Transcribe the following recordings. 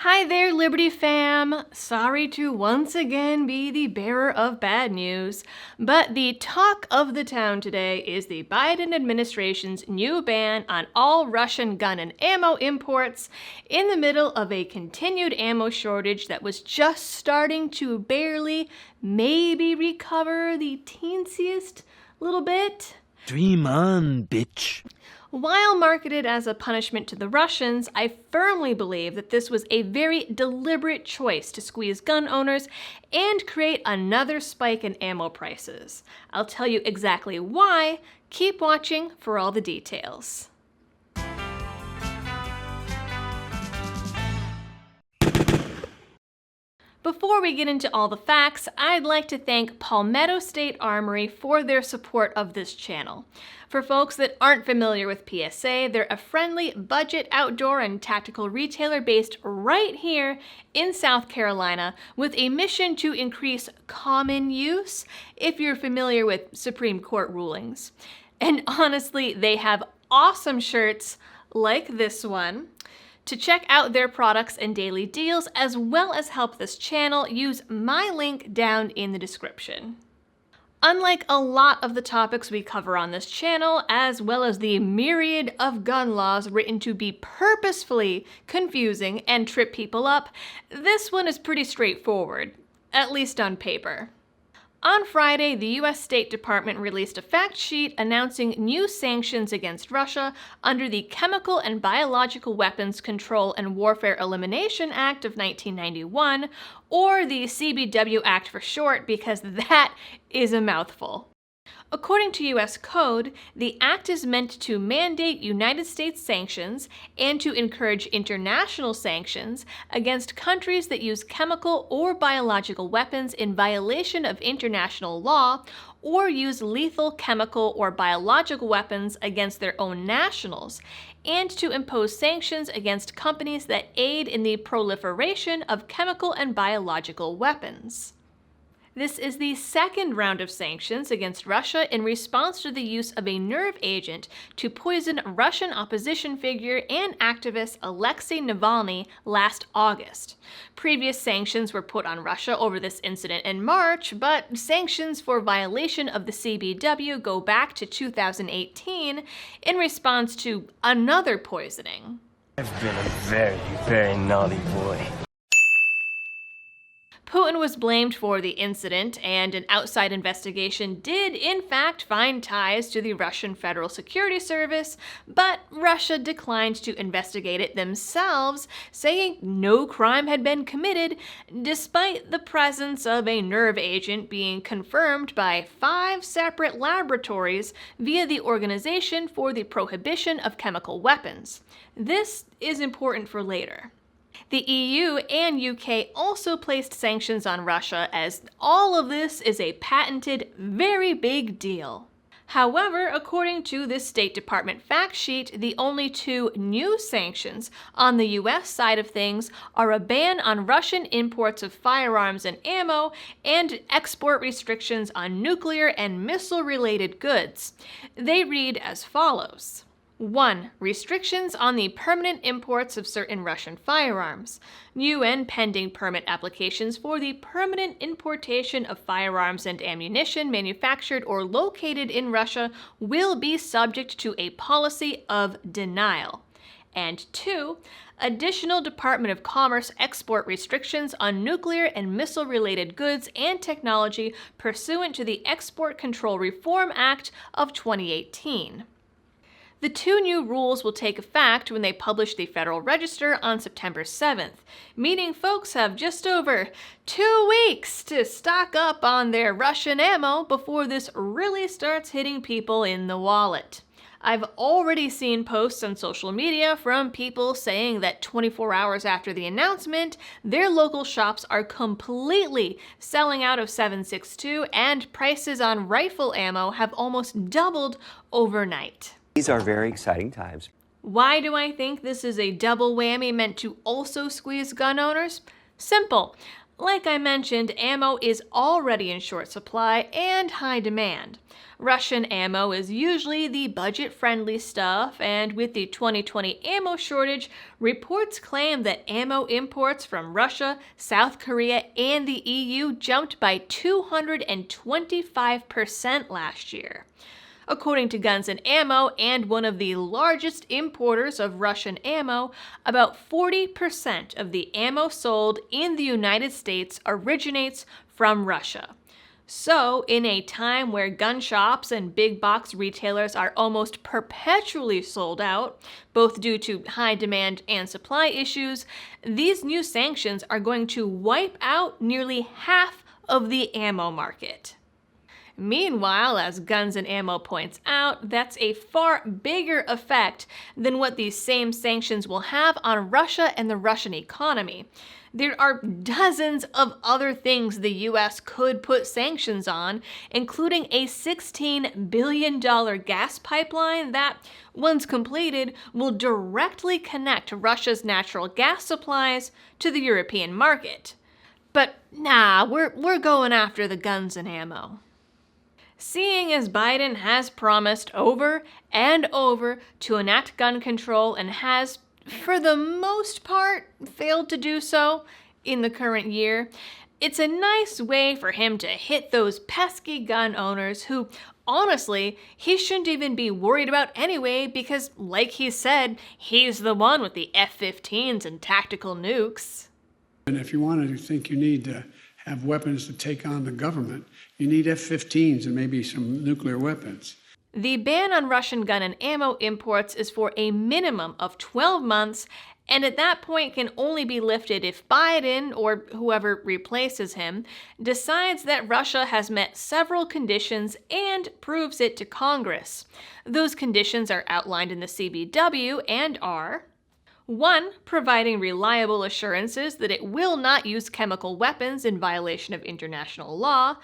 Hi there, Liberty fam! Sorry to once again be the bearer of bad news, but the talk of the town today is the Biden administration's new ban on all Russian gun and ammo imports in the middle of a continued ammo shortage that was just starting to barely, maybe recover the teensiest little bit. Dream on, bitch. While marketed as a punishment to the Russians, I firmly believe that this was a very deliberate choice to squeeze gun owners and create another spike in ammo prices. I'll tell you exactly why. Keep watching for all the details. Before we get into all the facts, I'd like to thank Palmetto State Armory for their support of this channel. For folks that aren't familiar with PSA, they're a friendly, budget, outdoor, and tactical retailer based right here in South Carolina with a mission to increase common use, if you're familiar with Supreme Court rulings. And honestly, they have awesome shirts like this one. To check out their products and daily deals, as well as help this channel, use my link down in the description. Unlike a lot of the topics we cover on this channel, as well as the myriad of gun laws written to be purposefully confusing and trip people up, this one is pretty straightforward, at least on paper. On Friday, the U.S. State Department released a fact sheet announcing new sanctions against Russia under the Chemical and Biological Weapons Control and Warfare Elimination Act of 1991, or the CBW Act for short, because that is a mouthful. According to U.S. code, the act is meant to mandate United States sanctions and to encourage international sanctions against countries that use chemical or biological weapons in violation of international law or use lethal chemical or biological weapons against their own nationals, and to impose sanctions against companies that aid in the proliferation of chemical and biological weapons. This is the second round of sanctions against Russia in response to the use of a nerve agent to poison Russian opposition figure and activist Alexei Navalny last August. Previous sanctions were put on Russia over this incident in March, but sanctions for violation of the CBW go back to 2018 in response to another poisoning. I've been a very, very naughty boy. Putin was blamed for the incident, and an outside investigation did in fact find ties to the Russian Federal Security Service, but Russia declined to investigate it themselves, saying no crime had been committed, despite the presence of a nerve agent being confirmed by 5 separate laboratories via the Organization for the Prohibition of Chemical Weapons. This is important for later. The EU and UK also placed sanctions on Russia, as all of this is a patented, very big deal. However, according to this State Department fact sheet, the only 2 new sanctions on the US side of things are a ban on Russian imports of firearms and ammo and export restrictions on nuclear and missile-related goods. They read as follows. 1. Restrictions on the permanent imports of certain Russian firearms. New and pending permit applications for the permanent importation of firearms and ammunition manufactured or located in Russia will be subject to a policy of denial. And 2. Additional Department of Commerce export restrictions on nuclear and missile-related goods and technology pursuant to the Export Control Reform Act of 2018. The 2 new rules will take effect when they publish the Federal Register on September 7th, meaning folks have just over 2 weeks to stock up on their Russian ammo before this really starts hitting people in the wallet. I've already seen posts on social media from people saying that 24 hours after the announcement, their local shops are completely selling out of 7.62 and prices on rifle ammo have almost doubled overnight. These are very exciting times. Why do I think this is a double whammy meant to also squeeze gun owners? Simple. Like I mentioned, ammo is already in short supply and high demand. Russian ammo is usually the budget-friendly stuff, and with the 2020 ammo shortage, reports claim that ammo imports from Russia, South Korea, and the EU jumped by 225% last year. According to Guns and Ammo, and one of the largest importers of Russian ammo, about 40% of the ammo sold in the United States originates from Russia. So, in a time where gun shops and big box retailers are almost perpetually sold out, both due to high demand and supply issues, these new sanctions are going to wipe out nearly half of the ammo market. Meanwhile, as Guns and Ammo points out, that's a far bigger effect than what these same sanctions will have on Russia and the Russian economy. There are dozens of other things the US could put sanctions on, including a $16 billion gas pipeline that, once completed, will directly connect Russia's natural gas supplies to the European market. But nah, we're going after the Guns and Ammo. Seeing as Biden has promised over and over to enact gun control and has, for the most part, failed to do so in the current year, it's a nice way for him to hit those pesky gun owners who, honestly, he shouldn't even be worried about anyway because, like he said, he's the one with the F-15s and tactical nukes. And if you want to think you need to have weapons to take on the government, you need F-15s and maybe some nuclear weapons. The ban on Russian gun and ammo imports is for a minimum of 12 months, and at that point can only be lifted if Biden, or whoever replaces him, decides that Russia has met several conditions and proves it to Congress. Those conditions are outlined in the CBW and are: 1. Providing reliable assurances that it will not use chemical weapons in violation of international law.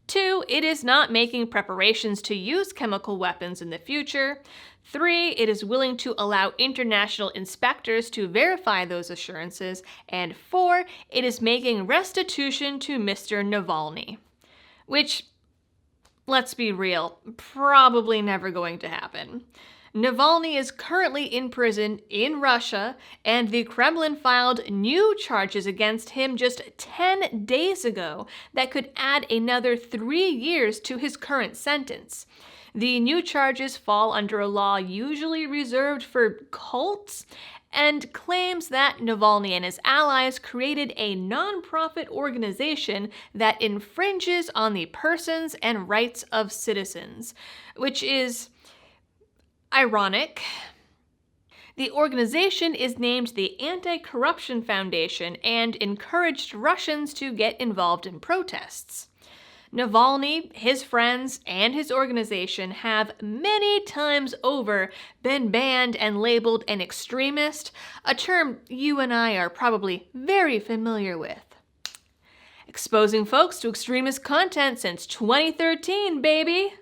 2. It is not making preparations to use chemical weapons in the future. 3. It is willing to allow international inspectors to verify those assurances. And 4. It is making restitution to Mr. Navalny. Which, let's be real, probably never going to happen. Navalny is currently in prison in Russia, and the Kremlin filed new charges against him just 10 days ago that could add another 3 years to his current sentence. The new charges fall under a law usually reserved for cults, and claims that Navalny and his allies created a non-profit organization that infringes on the persons and rights of citizens, which is ironic. The organization is named the Anti-Corruption Foundation and encouraged Russians to get involved in protests. Navalny, his friends, and his organization have many times over been banned and labeled an extremist, a term you and I are probably very familiar with. Exposing folks to extremist content since 2013, baby!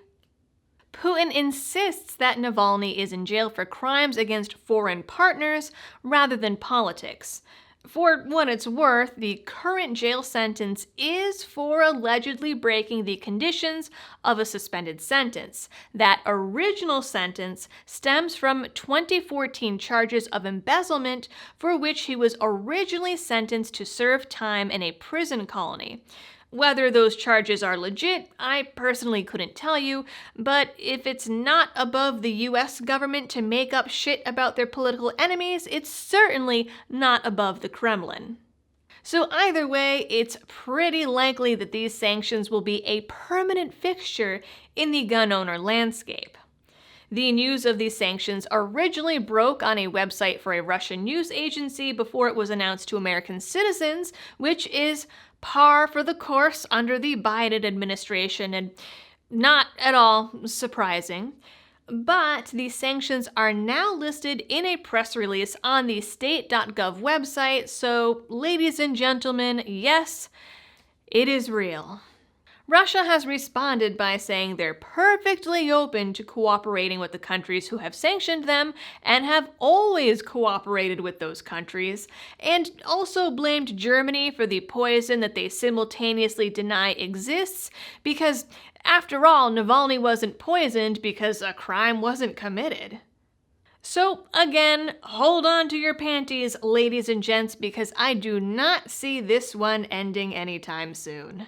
Putin insists that Navalny is in jail for crimes against foreign partners rather than politics. For what it's worth, the current jail sentence is for allegedly breaking the conditions of a suspended sentence. That original sentence stems from 2014 charges of embezzlement for which he was originally sentenced to serve time in a prison colony. Whether those charges are legit, I personally couldn't tell you, but if it's not above the US government to make up shit about their political enemies, it's certainly not above the Kremlin. So either way, it's pretty likely that these sanctions will be a permanent fixture in the gun owner landscape. The news of these sanctions originally broke on a website for a Russian news agency before it was announced to American citizens, which is par for the course under the Biden administration and not at all surprising. But these sanctions are now listed in a press release on the state.gov website, so ladies and gentlemen, yes, it is real. Russia has responded by saying they're perfectly open to cooperating with the countries who have sanctioned them and have always cooperated with those countries, and also blamed Germany for the poison that they simultaneously deny exists because, after all, Navalny wasn't poisoned because a crime wasn't committed. So again, hold on to your panties, ladies and gents, because I do not see this one ending anytime soon.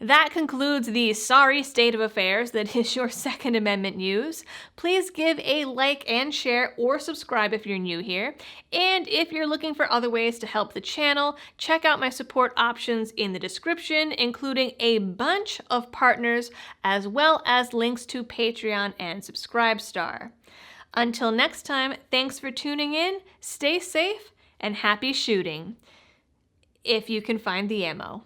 That concludes the sorry state of affairs that is your Second Amendment news. Please give a like and share or subscribe if you're new here. And if you're looking for other ways to help the channel, check out my support options in the description, including a bunch of partners as well as links to Patreon and Subscribestar. Until next time, thanks for tuning in, stay safe, and happy shooting. If you can find the ammo.